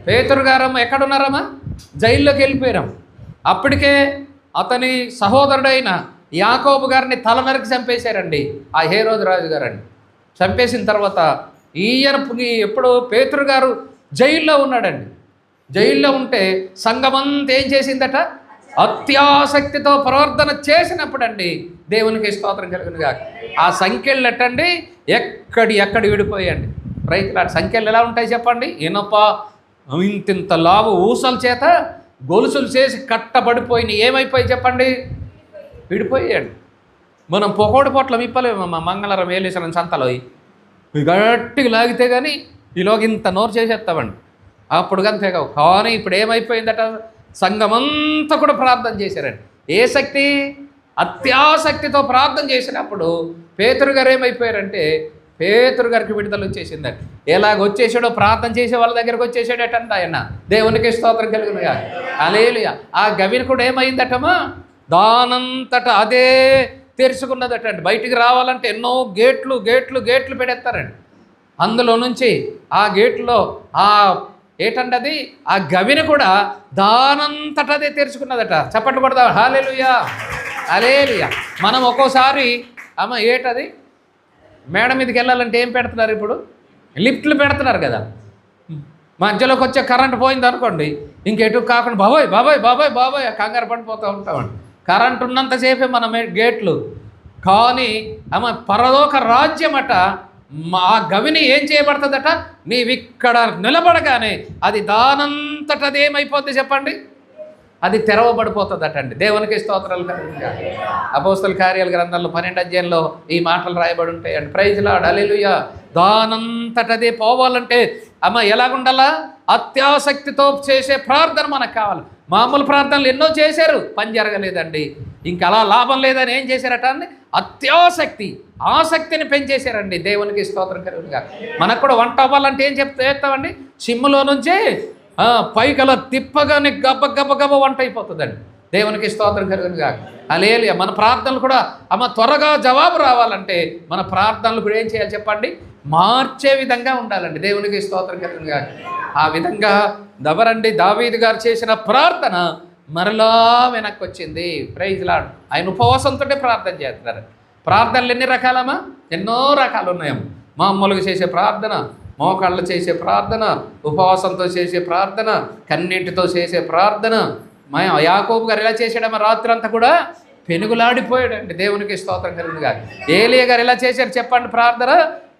పేతురు గారమ్మ ఎక్కడున్నారమ్మా? జైల్లోకి వెళ్ళిపోయాం. అప్పటికే అతని సహోదరుడైన యాకోబు గారిని తల నరికి చంపేశారండి ఆ హేరోదు రాజు గారండి. చంపేసిన తర్వాత ఈయన ఎప్పుడు పేతురు గారు జైల్లో ఉన్నాడండి. జైల్లో ఉంటే సంఘమంతా ఏం చేసిందట? అత్యాసక్తితో ప్రార్థన చేసినప్పుడండి దేవునికి స్తోత్రం కలుగునుగా ఆ సంఖ్యలు ఎట్టండి ఎక్కడ విడిపోయాయండి. రైతులు ఆ సంఖ్యలు ఎలా ఉంటాయి చెప్పండి? ఇనప ఇంతింత లావు ఊసల చేత గొలుసులు చేసి కట్టబడిపోయిన ఏమైపోయి చెప్పండి? విడిపోయాడు. మనం పొకోడి పొట్లం ఇప్పలేమమ్మా మంగళవారం వేలేసిన సంతలో గట్టిగా లాగితే కానీ ఈలోకి ఇంత నోరు చేసేస్తామండి. అప్పుడు కానీ కానీ ఇప్పుడు ఏమైపోయిందట? సంఘమంతా కూడా ప్రార్థన చేశారండి. ఏ శక్తి? అత్యాసక్తితో ప్రార్థన చేసినప్పుడు పేతురు గారు ఏమైపోయారంటే పేతురు గారికి విడుదల వచ్చేసిందండి. ఎలాగొచ్చేసాడో ప్రార్థన చేసే వాళ్ళ దగ్గరకు వచ్చేసాడటండి ఆయన. దేవునికి స్తోత్రం కలుగునుగా. హల్లెలూయా. ఆ గవిని కూడా ఏమైందటమా? దానంతట అదే తెరుచుకున్నదటండి. బయటికి రావాలంటే ఎన్నో గేట్లు పెడేస్తారండి. అందులో నుంచి ఆ గేట్లో ఏటండి అది ఆ గవిని కూడా దానంతట అదే తెరుచుకున్నదట. చప్పట్లు కొడదాం. హల్లెలూయా, హల్లెలూయా. మనం ఒక్కోసారి ఏటది మేడ మీదకి వెళ్ళాలంటే ఏం పెడుతున్నారు? ఇప్పుడు లిఫ్ట్లు పెడుతున్నారు కదా. మధ్యలోకి వచ్చే కరెంటు పోయింది అనుకోండి, ఇంకెటు కాకుండా బాబాయ్ కంగారు పడిపోతూ ఉంటామండి. కరెంటు ఉన్నంతసేపే మన గేట్లు. కానీ పరలోక రాజ్యం అట ఆ గవిని ఏం చేయబడుతుందట? నీవిక్కడ నిలబడగానే అది దానంతటది ఏమైపోద్ది చెప్పండి? అది తెరవబడిపోతుందటండి. దేవునికి స్తోత్రాలు కలుగునుగా. అపోస్తల కార్యాల గ్రంథంలో 12వ అధ్యాయంలో ఈ మాటలు రాయబడి ఉంటాయండి. ప్రైజ్ లార్డ్, హల్లెలూయా. దానంతటదే పోవాలంటే ఎలాగుండాలా? అత్యాసక్తితో చేసే ప్రార్థన మనకు కావాలి. మామూలు ప్రార్థనలు ఎన్నో చేశారు, పని జరగలేదండి. ఇంకా అలా లాభం లేదని ఏం చేశారట? అత్యాసక్తి, ఆసక్తిని పెంచేశారండి. దేవునికి స్తోత్రం కలుగునుగా. మనకు కూడా వంట అవ్వాలంటే ఏం చేస్తామండి? సిమ్ములో నుంచి పైకి అలా తిప్పగానే గబ్బ వంట అయిపోతుందండి. దేవునికి స్తోత్రం కలుగునుగా. హల్లెలూయా. మన ప్రార్థనలు కూడా త్వరగా జవాబు రావాలంటే మన ప్రార్థనలు కూడా ఏం చేయాలి చెప్పండి? మార్చే విధంగా ఉండాలండి. దేవునికి స్తోత్రం కలుగునుగా. ఆ విధంగా దావీదు గారు చేసిన ప్రార్థన మరలా వెనక్కి వచ్చింది. Praise lord. ఆయన ఉపవాసంతో ప్రార్థన చేస్తున్నారు. ప్రార్థనలు ఎన్ని రకాలమ్మా? ఎన్నో రకాలు ఉన్నాయమ్మ. మామూలుగా చేసే ప్రార్థన, మోకాళ్ళు చేసే ప్రార్థన, ఉపవాసంతో చేసే ప్రార్థన, కన్నీటితో చేసే ప్రార్థన. యాకోబు గారు ఎలా చేశాడమ్మా? రాత్రి అంతా కూడా పెనుగులాడిపోయాడండి. దేవునికి స్తోత్రం కలుగునుగా. ఏలియా గారు ఎలా చేశారు చెప్పండి ప్రార్థన?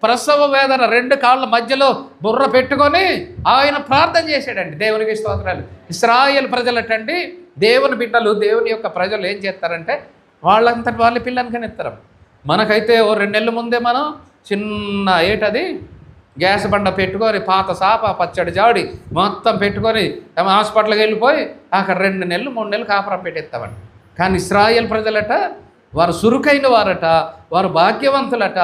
ప్రసవ వేదన 2 కాళ్ళ మధ్యలో బుర్ర పెట్టుకొని ఆయన ప్రార్థన చేశాడండి. దేవునికి స్తోత్రాలు. ఇశ్రాయేల్ ప్రజలటండి దేవుని బిడ్డలు, దేవుని యొక్క ప్రజలు ఏం చేస్తారంటే వాళ్ళంతటి వాళ్ళ పిల్లని కనిస్తారు. మనకైతే ఓ 2 నెలల ముందే మనం చిన్న ఏటది గ్యాస్ బండ పెట్టుకొని పాత సాప పచ్చడి జాడి మొత్తం పెట్టుకొని హాస్పిటల్కి వెళ్ళిపోయి అక్కడ 2 నెలలు 3 నెలలు కాపురం పెట్టేస్తామండి. కానీ ఇశ్రాయేల్ ప్రజలట వారు సురుకైన వారట, వారు భాగ్యవంతులట.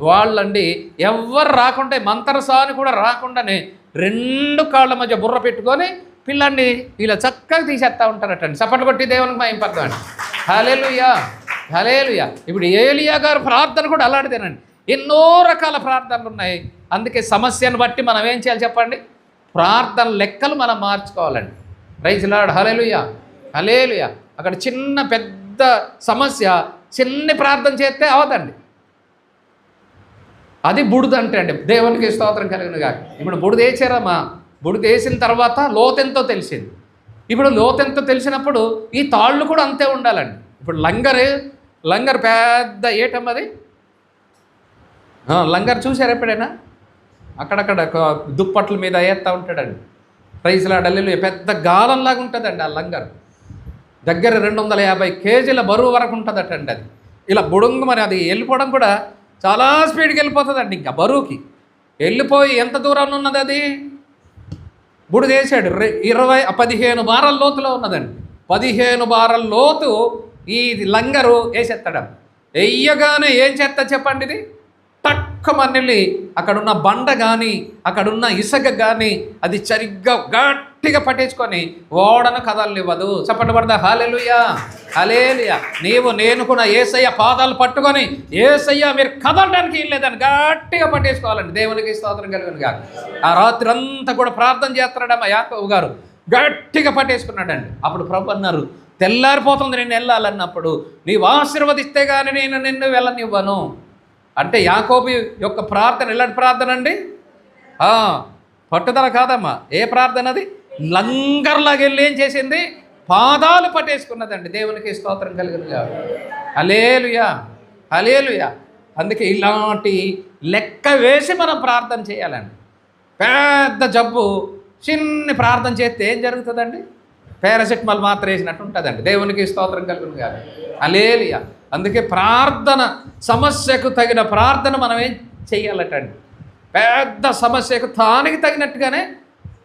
వాళ్ళండి ఎవ్వరు రాకుంటే మంతరసాని కూడా రాకుండానే 2 కాళ్ళ మధ్య బుర్ర పెట్టుకొని పిల్లాన్ని ఇలా చక్కగా తీసేస్తూ ఉంటారటండి. చప్పట్లు కొట్టి దేవునికి మహిమపడతామండి. హల్లెలూయా, హల్లెలూయా. ఇప్పుడు ఏలియా గారు ప్రార్థన కూడా అలాంటిదేనండి. ఎన్నో రకాల ప్రార్థనలు ఉన్నాయి. అందుకే సమస్యను బట్టి మనం ఏం చేయాలి చెప్పండి? ప్రార్థన లెక్కలు మనం మార్చుకోవాలండి. ప్రైజ్ లార్డ్, హల్లెలూయా, హల్లెలూయా. అక్కడ చిన్న పెద్ద సమస్య చిన్న ప్రార్థన చేస్తే అవదండి. అది బుడిద అంటే అండి. దేవునికి స్తోత్రం కలుగునుగా. ఇప్పుడు బుడిద వేసారమ్మా. బుడిద వేసిన తర్వాత లోతెంతో తెలిసింది. ఇప్పుడు లోతెంతో తెలిసినప్పుడు ఈ తాళ్ళు కూడా అంతే ఉండాలండి. ఇప్పుడు లంగర్ పెద్ద ఏటమ్మది లంగర్ చూసారు ఎప్పుడైనా? అక్కడక్కడ దుప్పట్ల మీద వేస్తూ ఉంటాడండి. ప్రైజ్ లార్డ్, హల్లెలూయా. పెద్ద గాలంలాగా ఉంటుందండి ఆ లంగర్. దగ్గర 250 కేజీల బరువు వరకు ఉంటుందటండి. అది ఇలా బుడుంగు మరి అది వెళ్ళిపోవడం కూడా చాలా స్పీడ్కి వెళ్ళిపోతుందండి. ఇంకా బరువుకి వెళ్ళిపోయి ఎంత దూరాన్ని ఉన్నది అది? బుడిద వేసాడు 15 బారల లోతులో ఉన్నదండి. 15 బారల లోతు ఈ లంగరు వేసేస్తాడు. వెయ్యగానే ఏం చేస్తా చెప్పండి? ఇది టక్ టక్కుమని అక్కడున్న బండ కానీ అక్కడున్న ఇసుక కానీ అది సరిగ్గా గట్టిగా పట్టించుకొని ఓడను కదలనివ్వదు. చప్పట్లు పడదా? హల్లెలూయా, హల్లెలూయా. నేను కూడా యేసయ్య పాదాలు పట్టుకొని, యేసయ్య మీరు కదలడానికి ఏం లేదని గట్టిగా పట్టేసుకోవాలండి. దేవునికి స్తోత్రం కలుగును గాక. ఆ రాత్రి అంతా కూడా ప్రార్థన చేస్తున్నాడమ్మా యాకోబు గారు, గట్టిగా పట్టేసుకున్నాడండి. అప్పుడు ప్రభు అన్నారు, తెల్లారిపోతుంది నేను వెళ్ళాలన్నప్పుడు, నీవు ఆశీర్వదిస్తే కానీ నేను నిన్ను వెళ్ళనివ్వను. అంటే యాకోబు యొక్క ప్రార్థన ఎలాంటి ప్రార్థన అండి? పట్టుదల కాదమ్మా. ఏ ప్రార్థన అది? లంగర్లాగా వెళ్ళి ఏం చేసింది? పాదాలు పట్టేసుకున్నదండి. దేవునికి స్తోత్రం కలుగును గాక. హల్లెలూయా, హల్లెలూయా. అందుకే ఇలాంటి లెక్క వేసి మనం ప్రార్థన చేయాలండి. పెద్ద జబ్బు చిన్ని ప్రార్థన చేస్తే ఏం జరుగుతుందండి? పారాసిటమాల్ మాత్రం వేసినట్టు ఉంటుందండి. దేవునికి స్తోత్రం కలుగును గాక. హల్లెలూయా. అందుకే ప్రార్థన, సమస్యకు తగిన ప్రార్థన మనం ఏం చెయ్యాలటండి? పెద్ద సమస్యకు తానికి తగినట్టుగానే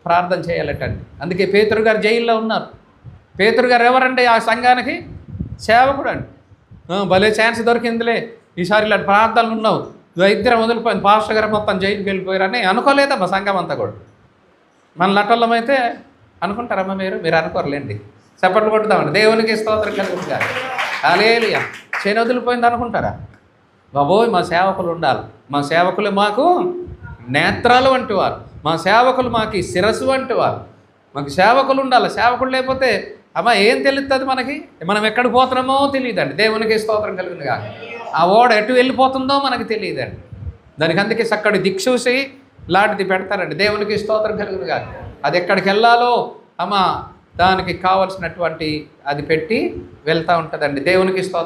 ప్రార్థన చేయాలటండి. అందుకే పేతురు గారు జైల్లో ఉన్నారు. పేతురు గారు ఎవరండి? ఆ సంఘానికి సేవకుడు అండి. భలే ఛాన్స్ దొరికిందిలే, ఈసారి ఇలాంటి ప్రార్థనలు ఉన్నావు, ఇద్దరం వదిలిపోయింది, పాస్టర్ గారు మొత్తం జైలుకి వెళ్ళిపోయారని అనుకోలేదమ్మా సంఘం అంతా కూడా. మన లటోళ్ళం అయితే అనుకుంటారమ్మా, మీరు అనుకోరలేండి. చప్పట్లు కొట్టుదామండి. దేవునికి స్తోత్రం కలుగును గాక. హల్లెలూయా. చేను వదిలిపోయింది అనుకుంటారా? బాబోయ్, మా సేవకులు ఉండాలి, మా సేవకులు మాకు నేత్రాలు వంటి వారు, మా సేవకులు మాకు శిరస్సు వంటి వారు, మాకు సేవకులు ఉండాలి. సేవకులు లేకపోతే అమ్మ ఏం తెలుస్తుంది మనకి? మనం ఎక్కడికి పోతున్నామో తెలియదండి. దేవునికి స్తోత్రం కలుగును గాక. ఆ ఓడ ఎటు వెళ్ళిపోతుందో మనకు తెలియదండి. దానికి అందుకే చక్కటి దిక్సూసి లాంటిది పెడతారండి. దేవునికి స్తోత్రం కలుగును గాక. అది ఎక్కడికి వెళ్ళాలో అమ్మ దానికి కావలసినటువంటి అది పెట్టి వెళ్తూ ఉంటుందండి. దేవునికి స్తోత్రం.